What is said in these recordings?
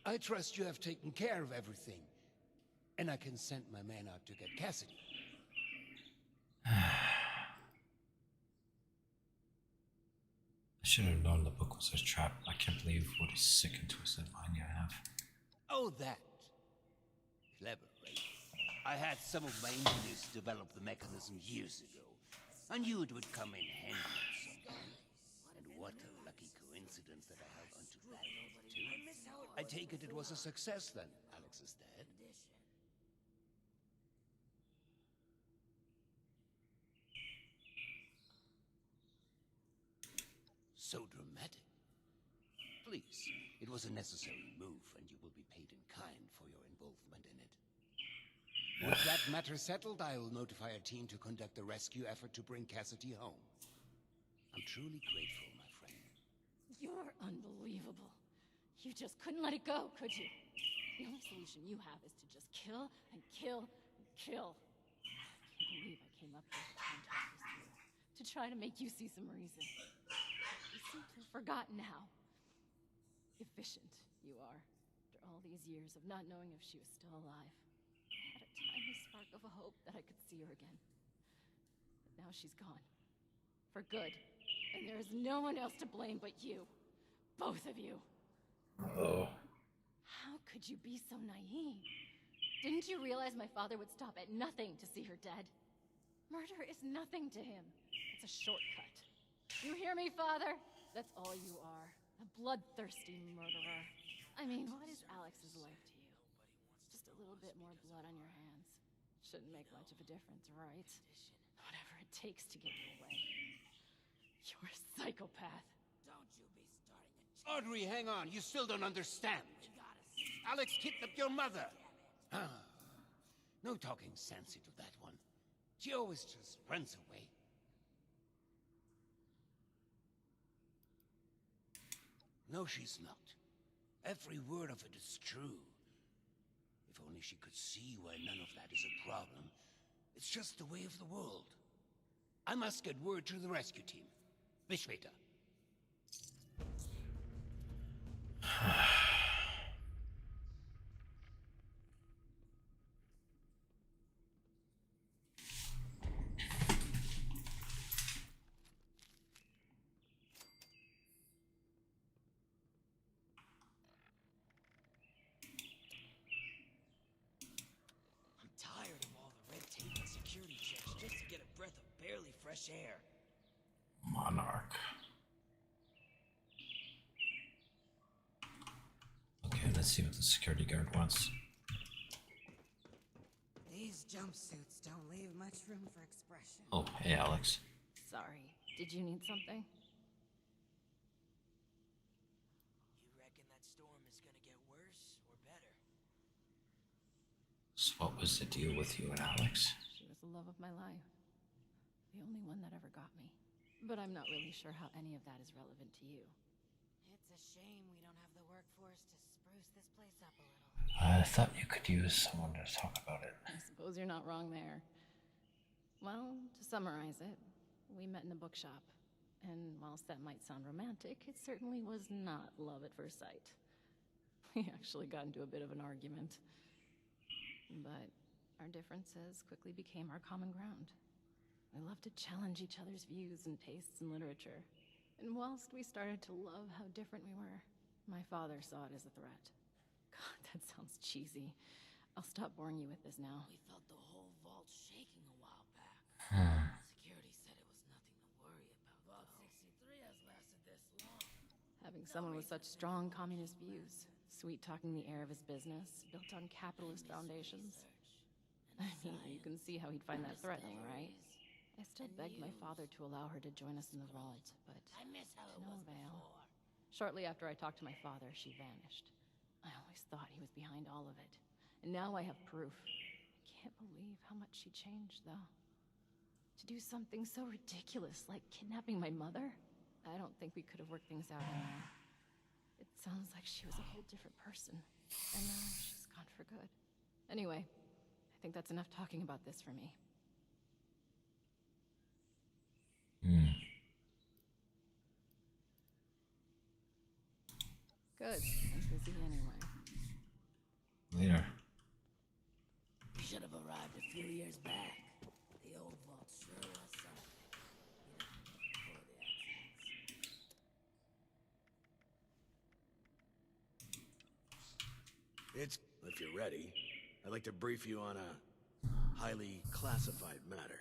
I trust you have taken care of everything, and I can send my man out to get Cassidy. I should have known the book was a trap. I can't believe what a sick and twisted mind you have. Oh, that. Clever, right? I had some of my engineers develop the mechanism years ago. I knew it would come in handy at some point. And what a lucky coincidence that I held onto that too. I take it was a success then, Alex's dad. So dramatic. Please, it was a necessary move, and you will be paid in kind for your involvement in it. With that matter settled, I will notify a team to conduct a rescue effort to bring Cassidy home. I'm truly grateful, my friend. You're unbelievable. You just couldn't let it go, could you? The only solution you have is to just kill and kill and kill. I can't believe I came up here to contact this year, to try to make you see some reason. You seem to have forgotten how efficient you are after all these years of not knowing if she was still alive. I had a tiny spark of a hope that I could see her again. But now she's gone. For good. And there is no one else to blame but you. Both of you. Oh. How could you be so naive? Didn't you realize my father would stop at nothing to see her dead? Murder is nothing to him. It's a shortcut. You hear me, Father? That's all you are. A bloodthirsty murderer. I mean, what is Alex's life to you? Just a little bit more blood on your hands. Shouldn't make much of a difference, right? Whatever it takes to get your way. You're a psychopath. Don't you be starting a Audrey, hang on. You still don't understand. Alex kidnapped your mother. No talking sense into that one. She always just runs away. No, she's not. Every word of it is true. If only she could see why none of that is a problem. It's just the way of the world. I must get word to the rescue team. Bis später. I'm tired of all the red tape and security checks just to get a breath of barely fresh air. Monarch. Okay, let's see what the security guard wants. These jumpsuits don't leave much room for expression. Oh, hey, Alex. Sorry. Did you need something? You reckon that storm is gonna get worse or better? So what was the deal with you and Alex? She was the love of my life. The only one that ever got me. But I'm not really sure how any of that is relevant to you. It's a shame we don't have the workforce to spruce this place up a little. I thought you could use someone to talk about it. I suppose you're not wrong there. Well, to summarize it, we met in a bookshop. And whilst that might sound romantic, it certainly was not love at first sight. We actually got into a bit of an argument. But our differences quickly became our common ground. We loved to challenge each other's views and tastes in literature. And whilst we started to love how different we were, my father saw it as a threat. God, that sounds cheesy. I'll stop boring you with this now. We felt the whole vault shaking a while back. Security said it was nothing to worry about. Vault 63 has lasted this long. Having someone with such strong communist views, sweet-talking the air of his business, built on capitalist foundations. I mean, you can see how he'd find that threatening, right? I still begged my father to allow her to join us in the vault, but I miss how to it no was avail. before. Shortly after I talked to my father, she vanished. I always thought he was behind all of it. And now I have proof. I can't believe how much she changed, though. To do something so ridiculous like kidnapping my mother? I don't think we could have worked things out anymore. It sounds like she was a whole different person. And now she's gone for good. Anyway, I think that's enough talking about this for me. Good. I'm busy anyway. A few years back, the old vault sure was something. You know, full of the accidents. If you're ready, I'd like to brief you on a highly classified matter.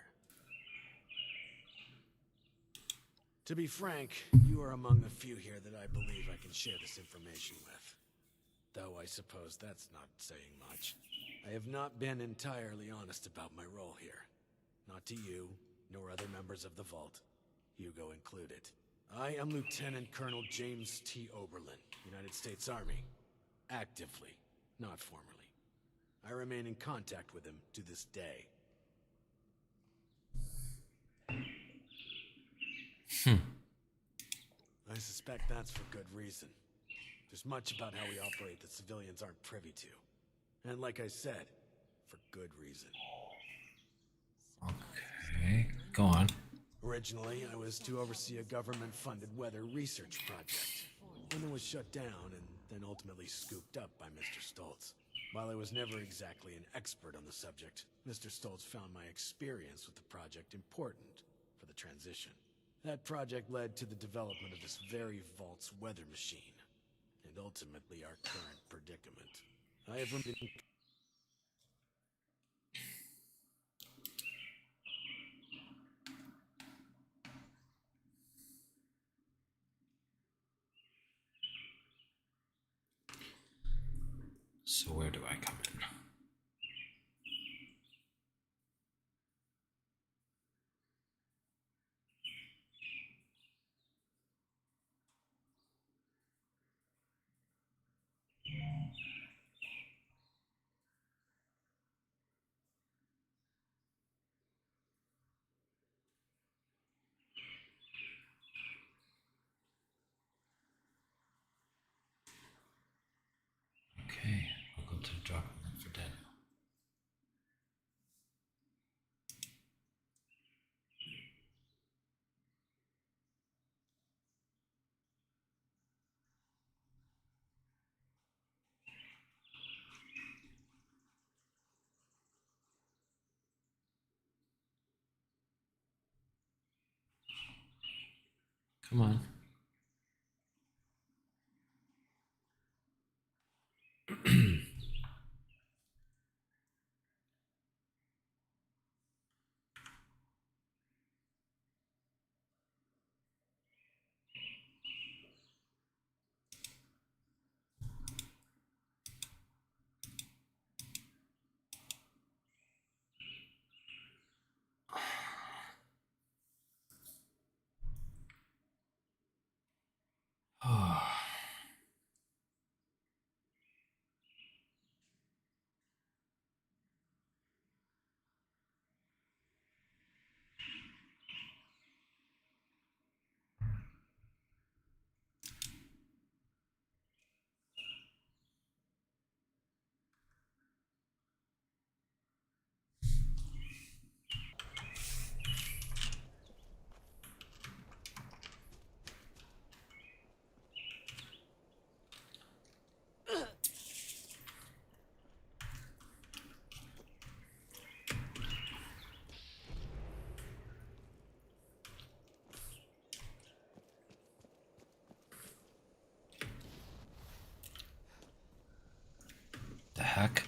To be frank, you are among the few here that I believe I can share this information with. Though I suppose that's not saying much. I have not been entirely honest about my role here. Not to you, nor other members of the Vault, Hugo included. I am Lieutenant Colonel James T. Oberlin, United States Army. Actively, not formally. I remain in contact with him to this day. I suspect that's for good reason. There's much about how we operate that civilians aren't privy to. And like I said, for good reason. Okay, go on. Originally, I was to oversee a government-funded weather research project. And it was shut down and then ultimately scooped up by Mr. Stoltz. While I was never exactly an expert on the subject, Mr. Stoltz found my experience with the project important for the transition. That project led to the development of this very Vault's weather machine, and ultimately our current predicament. I have remained... So where do I come in? Okay, I'll go to the drop and look for Daniel. Come on. Oh. The heck?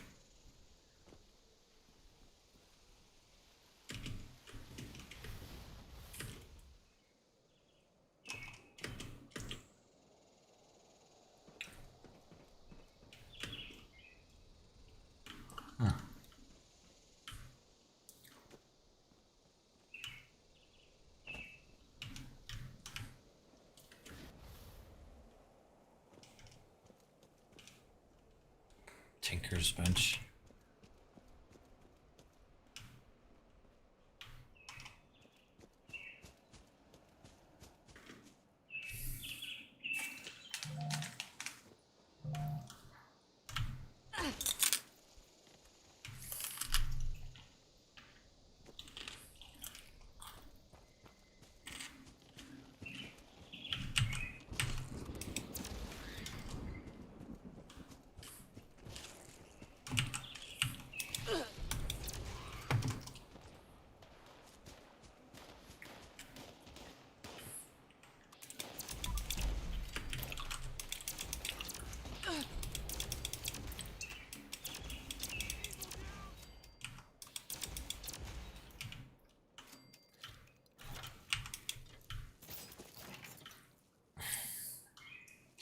Huh. Tinker's bench.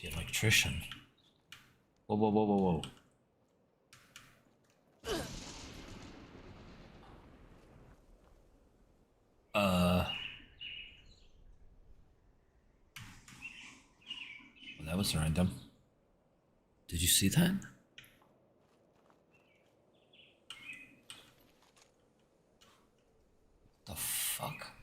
The electrician. Whoa, whoa, whoa, whoa, whoa. Well, that was random. Did you see that? The fuck?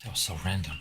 That was so random.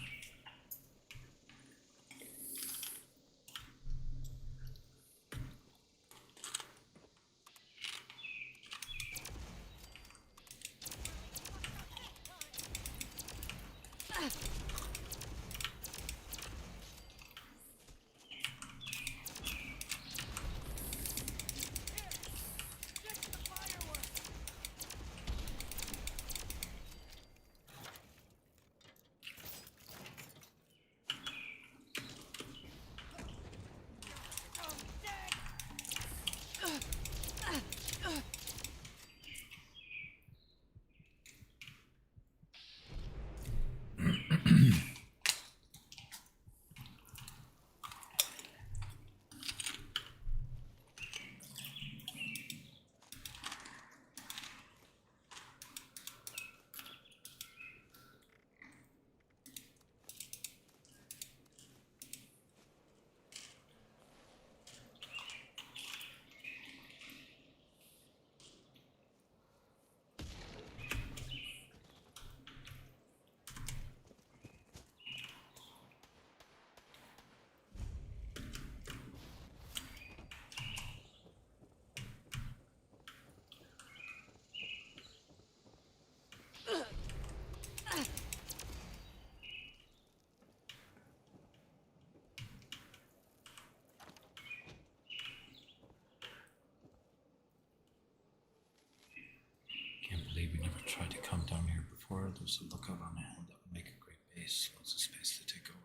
Can't believe we never tried to come down here before. There's a lookout on a hill that would make a great base. Lots of space to take over.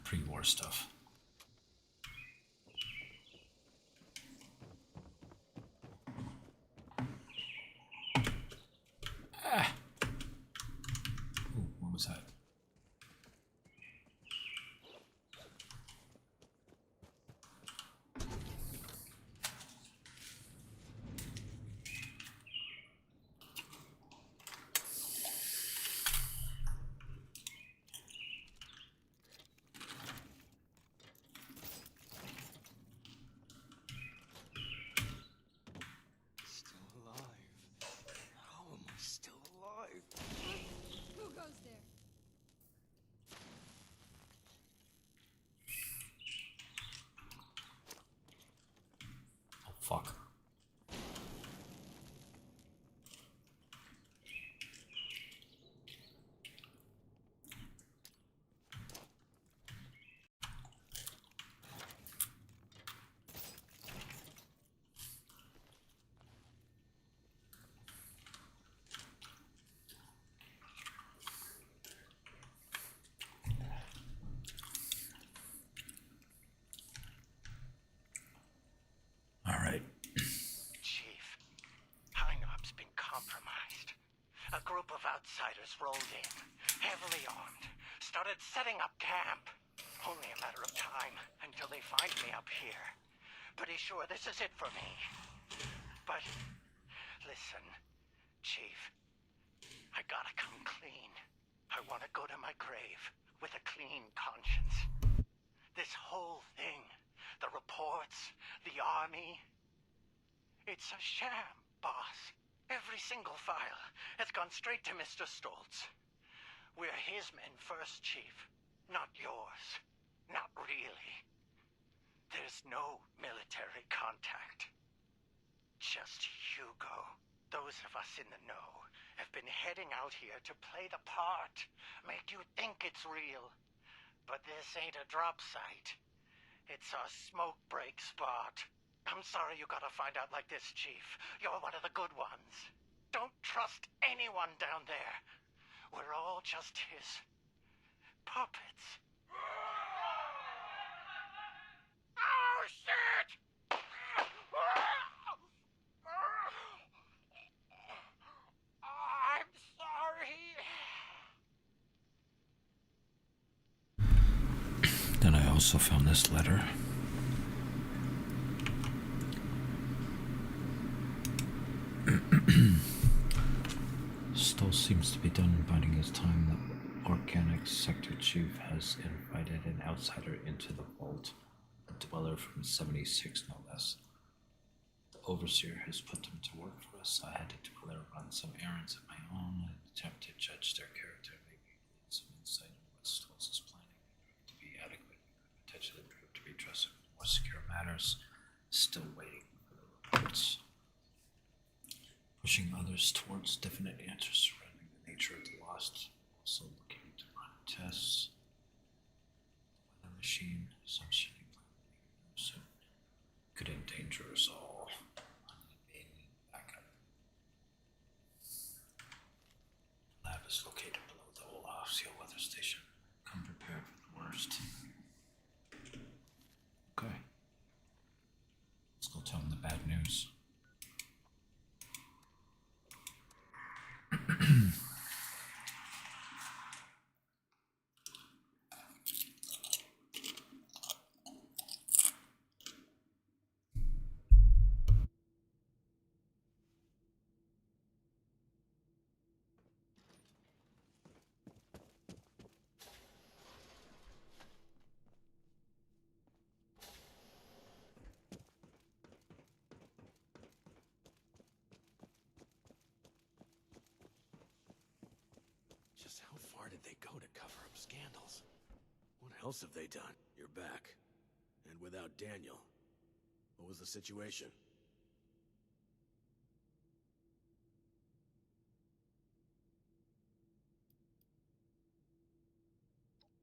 Pre-war stuff. Ah! Ooh, what was that? Still alive. How am I still alive? Who goes there? Oh, fuck. All right. Chief, Heinop's been compromised. A group of outsiders rolled in, heavily armed, started setting up camp. Only a matter of time until they find me up here. Pretty sure this is it for me. But, listen, Chief, I gotta come clean. I want to go to my grave with a clean conscience. This whole thing, the reports, the army, it's a sham, boss. Every single file has gone straight to Mr. Stoltz. We're his men first, Chief, not yours. Not really. There's no military contact. Just Hugo. Those of us in the know have been heading out here to play the part, make you think it's real. But this ain't a drop site. It's a smoke break spot. I'm sorry you gotta find out like this, Chief. You're one of the good ones. Don't trust anyone down there. We're all just his puppets. Oh, shit! I'm sorry. Then I also found this letter. Still seems to be done biding his time. The organic sector chief has invited an outsider into the vault, a dweller from 76 no less. The overseer has put them to work for us. I had the dweller run some errands of my own and attempt to judge their character, maybe glean some insight into what Stolz is planning. To be adequate, potentially prove to be trusted with more secure matters. Still waiting for the reports. Pushing others towards definite answers surrounding the nature of the lost. Also looking to run tests. The weather machine, assumption soon could endanger us all. Alien backup. Lab is located below the old S.C.O.R.E weather station. Come prepared for the worst. Okay. Let's go tell them the bad news. Just how far did they go to cover up scandals? What else have they done? You're back. And without Daniel. What was the situation?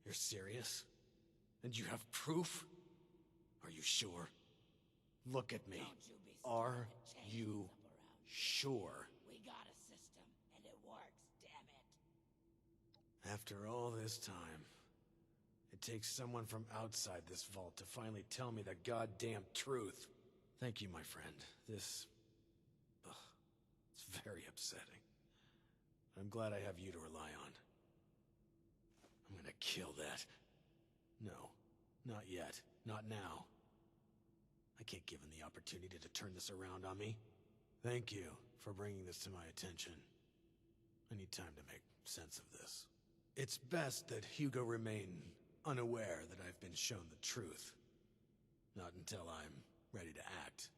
You're serious? And you have proof? Are you sure? Look at me. Don't you be Are starting to change you things up around here. sure? We got a system, and it works, damn it. After all this time, it takes someone from outside this vault to finally tell me the goddamn truth. Thank you, my friend. This... it's very upsetting. I'm glad I have you to rely on. I'm gonna kill that. No, not yet. Not now. I can't give him the opportunity to turn this around on me. Thank you for bringing this to my attention. I need time to make sense of this. It's best that Hugo remain unaware that I've been shown the truth. Not until I'm ready to act.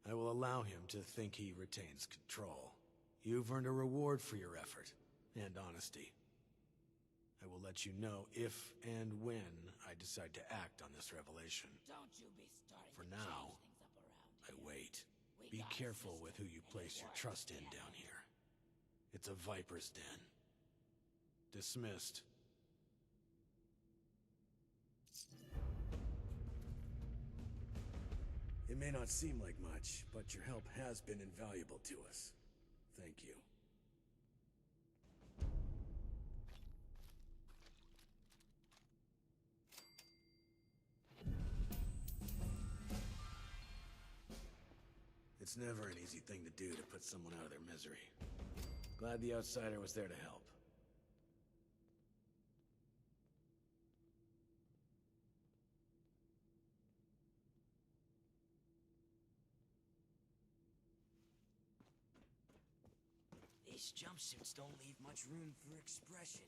I will allow him to think he retains control. You've earned a reward for your effort and honesty. I will let you know if and when I decide to act on this revelation. Don't you be starting For to now, change things up around I here. wait. We Be got a careful system, with who you and it place your works, trust in damn down it. here. It's a viper's den. Dismissed. It may not seem like much, but your help has been invaluable to us. Thank you. It's never an easy thing to do to put someone out of their misery. Glad the outsider was there to help. These jumpsuits don't leave much room for expression.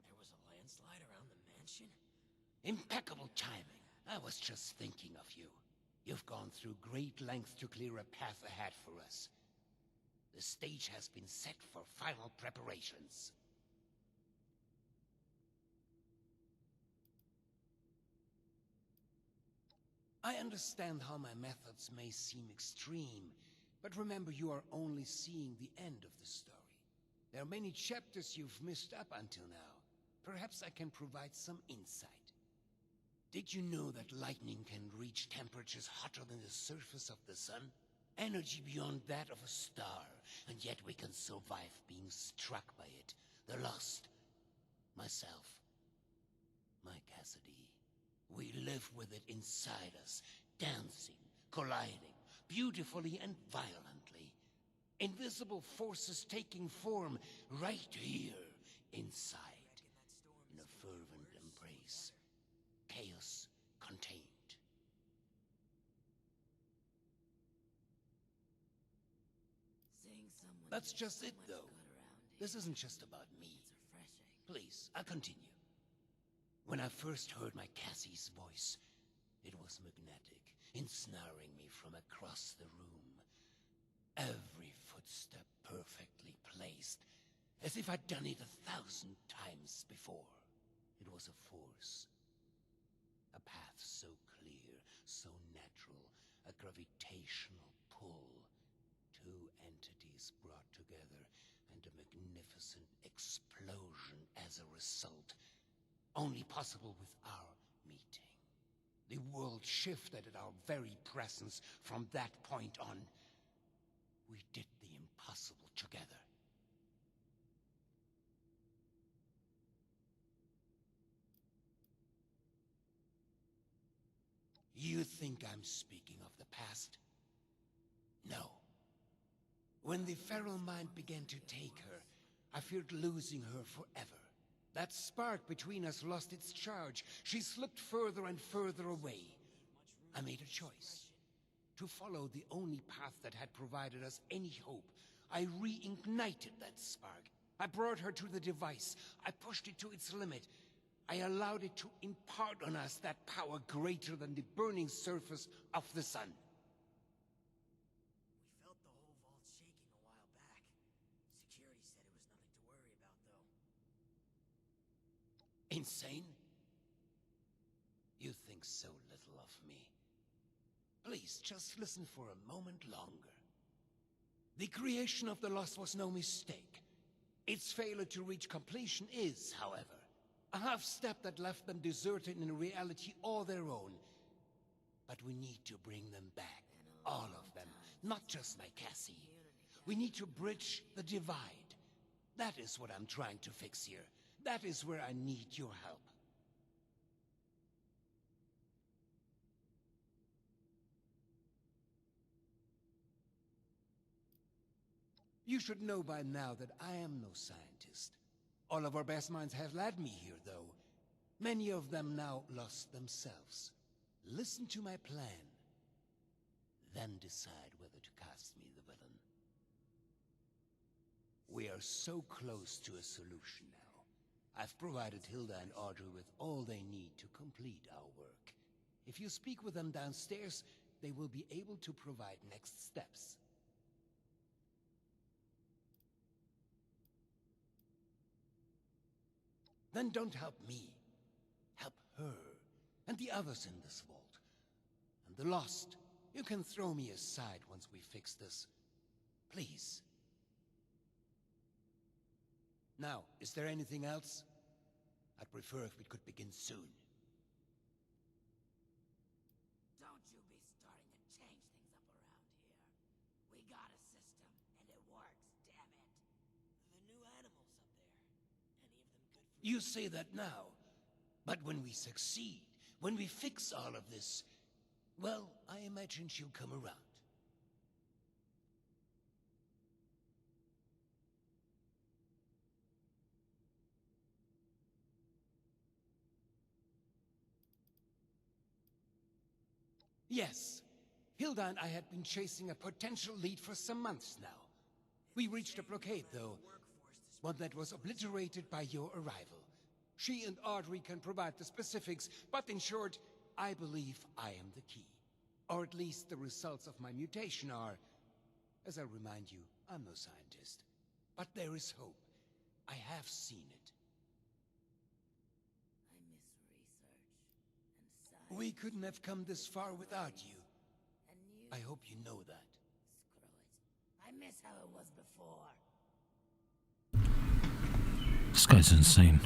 There was a landslide around the mansion? Impeccable timing. I was just thinking of you. You've gone through great lengths to clear a path ahead for us. The stage has been set for final preparations. I understand how my methods may seem extreme, but remember you are only seeing the end of the story. There are many chapters you've missed up until now. Perhaps I can provide some insight. Did you know that lightning can reach temperatures hotter than the surface of the sun? Energy beyond that of a star, and yet we can survive being struck by it. The Lost. Myself. My Cassidy. We live with it inside us, dancing, colliding, beautifully and violently. Invisible forces taking form right here, inside, in a fervent embrace. Chaos contained. Seeing someone That's get just so it, much though. good around here, This isn't just about me. it's refreshing. Please, I'll continue. When I first heard my Cassie's voice, it was magnetic, ensnaring me from across the room. Every footstep perfectly placed, as if I'd done it 1,000 times before. It was a force. A path so clear, so natural, a gravitational pull. Two entities brought together, and a magnificent explosion as a result. Only possible with our meeting. The world shifted at our very presence from that point on. We did the impossible together. You think I'm speaking of the past? No. When the feral mind began to take her, I feared losing her forever. That spark between us lost its charge. She slipped further and further away. I made a choice. To follow the only path that had provided us any hope. I reignited that spark. I brought her to the device. I pushed it to its limit. I allowed it to impart on us that power greater than the burning surface of the sun. We felt the whole vault shaking a while back. Security said it was nothing to worry about, though. Insane? You think so little of me. Please, just listen for a moment longer. The creation of the Lost was no mistake. Its failure to reach completion is, however, a half-step that left them deserted in a reality all their own. But we need to bring them back. All of them. Not just my Cassie. We need to bridge the divide. That is what I'm trying to fix here. That is where I need your help. You should know by now that I am no scientist. All of our best minds have led me here, though. Many of them now lost themselves. Listen to my plan. Then decide whether to cast me the villain. We are so close to a solution now. I've provided Hilda and Audrey with all they need to complete our work. If you speak with them downstairs, they will be able to provide next steps. Then don't help me. Help her, and the others in this vault. And the Lost. You can throw me aside once we fix this. Please. Now, is there anything else? I'd prefer if we could begin soon. Don't you be starting to change things up around here. We got a system, and it works, damn it. The new animals up there. Any of them good for You say that now. But when we succeed, when we fix all of this, well, I imagine she'll come around. Yes. Hilda and I had been chasing a potential lead for some months now. We reached a blockade, though. One that was obliterated by your arrival. She and Audrey can provide the specifics, but in short, I believe I am the key. Or at least the results of my mutation are... As I remind you, I'm no scientist. But there is hope. I have seen it. I miss research and science. We couldn't have come this far without you. And you... I hope you know that. Screw it. I miss how it was before. This guy's insane.